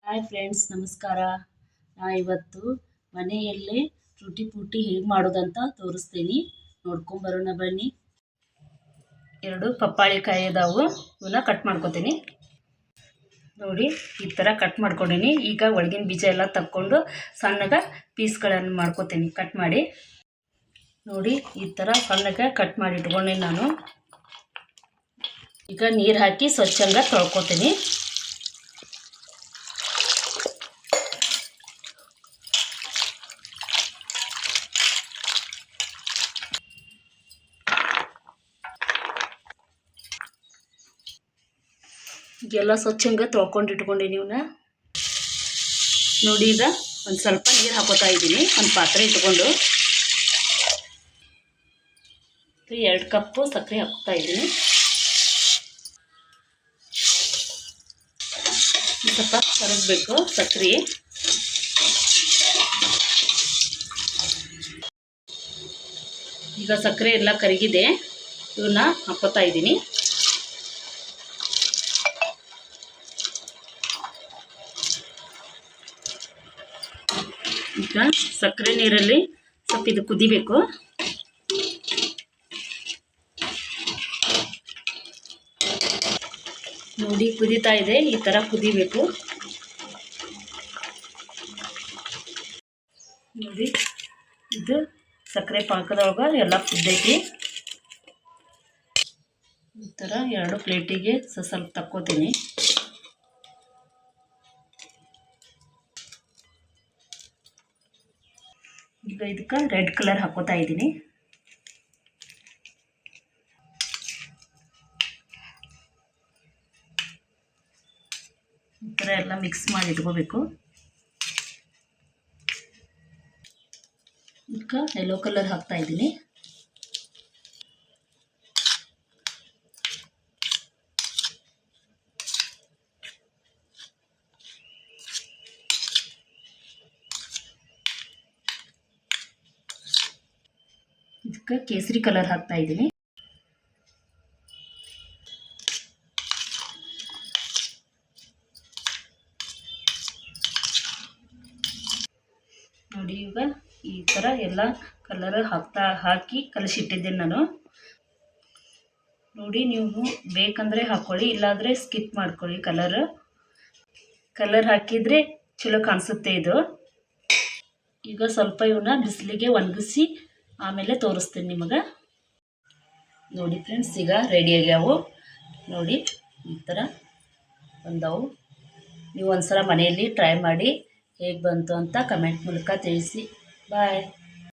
Hi friends, ನಮಸ್ಕಾರ. ಇವತ್ತು ಮನೆಯಲ್ಲೇ ಟೂಟಿ ಫ್ರೂಟಿ ಹೇಗೆ ಮಾಡೋದಂತ ತೋರಿಸ್ತೀನಿ. ನೋಡ್ಕೊಂಬರೋಣ ಬನ್ನಿ. 2 ಪಪ್ಪಾಳಿ ಕಾಯಿ ಇದಾವು, ಇವನ್ನ ಕಟ್ ಮಾಡ್ಕೊತೀನಿ. ನೋಡಿ, ಈ ಥರ ಕಟ್ ಮಾಡ್ಕೊಂಡೀನಿ. ಈಗ ಒಳಗಿನ ಬೀಜ ಎಲ್ಲ ತಕ್ಕೊಂಡು ಸಣ್ಣಗೆ ಪೀಸ್ಗಳನ್ನು ಮಾಡ್ಕೊತೀನಿ. ಕಟ್ ಮಾಡಿ ನೋಡಿ, ಈ ಥರ ಸಣ್ಣಗೆ ಕಟ್ ಮಾಡಿ ಇಟ್ಕೊಂಡೆ ನಾನು. ಈಗ ನೀರು ಹಾಕಿ ಸ್ವಚ್ಛಂಗೆ ತೊಳ್ಕೊತೀನಿ. ಎಲ್ಲ ಸ್ವಚ್ಛಂಗೆ ತೊಳ್ಕೊಂಡು ಇಟ್ಕೊಂಡೀನಿ ಇವನ್ನ. ನೋಡಿ, ಈಗ ಒಂದು ಸ್ವಲ್ಪ ನೀರು ಹಾಕೋತಾ ಇದ್ದೀನಿ. ಒಂದು ಪಾತ್ರೆ ಇಟ್ಕೊಂಡು 2 ಕಪ್ಪು ಸಕ್ಕರೆ ಹಾಕ್ತಾ ಇದ್ದೀನಿ. ಸ್ವಲ್ಪ ಕರಗಬೇಕು ಸಕ್ಕರೆ. ಈಗ ಸಕ್ಕರೆ ಎಲ್ಲ ಕರಗಿದೆ, ಇವನ್ನ ಹಾಕೋತಾ ಇದ್ದೀನಿ. ಈಗ ಸಕ್ಕರೆ ನೀರಲ್ಲಿ ಸ್ವಲ್ಪ ಇದು ಕುದಿಬೇಕು. ನೋಡಿ, ಕುದೀತಾ ಇದೆ. ಈ ಥರ ಕುದಿಬೇಕು. ನೋಡಿ, ಇದು ಸಕ್ಕರೆ ಪಾಕದೊಳಗೆ ಎಲ್ಲ ಕುದ್ದೈತಿ. ಈ ಥರ 2 ಪ್ಲೇಟಿಗೆ ಸ್ವಲ್ಪ ತಕ್ಕೋತೀನಿ. ಈಗ ಇದಕ್ಕೆ ರೆಡ್ ಕಲರ್ ಹಾಕೋತಾ ಇದ್ದೀನಿ. ಈ ಥರ ಎಲ್ಲ ಮಿಕ್ಸ್ ಮಾಡಿ ಇಟ್ಕೋಬೇಕು. ಇದಕ್ಕೆ ಯೆಲ್ಲೋ ಕಲರ್ ಹಾಕ್ತಾ ಇದ್ದೀನಿ. ಇದಕ್ಕೆ ಕೇಸರಿ ಕಲರ್ ಹಾಕ್ತಾ ಇದ್ದೀನಿ. ನೋಡಿ, ಈಗ ಈ ಥರ ಎಲ್ಲ ಕಲರ್ ಹಾಕಿ ಕಲಸಿಟ್ಟಿದ್ದೇನೆ ನಾನು. ನೋಡಿ, ನೀವು ಬೇಕಂದರೆ ಹಾಕ್ಕೊಳ್ಳಿ, ಇಲ್ಲಾಂದರೆ ಸ್ಕಿಪ್ ಮಾಡ್ಕೊಳ್ಳಿ. ಕಲರ್ ಹಾಕಿದರೆ ಚಲೋ ಕಾಣಿಸುತ್ತೆ ಇದು. ಈಗ ಸ್ವಲ್ಪ ಇವನ್ನ ಬಿಸಿಲಿಗೆ ಒಣಗಿಸಿ ಆಮೇಲೆ ತೋರಿಸ್ತೀನಿ ನಿಮಗೆ. ನೋಡಿ ಫ್ರೆಂಡ್ಸ್, ಈಗ ರೆಡಿ ಆಗ್ಯಾವು. ನೋಡಿ, ಈ ಥರ ಬಂದವು. ನೀವು ಒಂದ್ಸಲ ಮನೆಯಲ್ಲಿ ಟ್ರೈ ಮಾಡಿ ಹೇಗೆ ಬಂತು ಅಂತ ಕಮೆಂಟ್ ಮೂಲಕ ತಿಳಿಸಿ. ಬಾಯ್.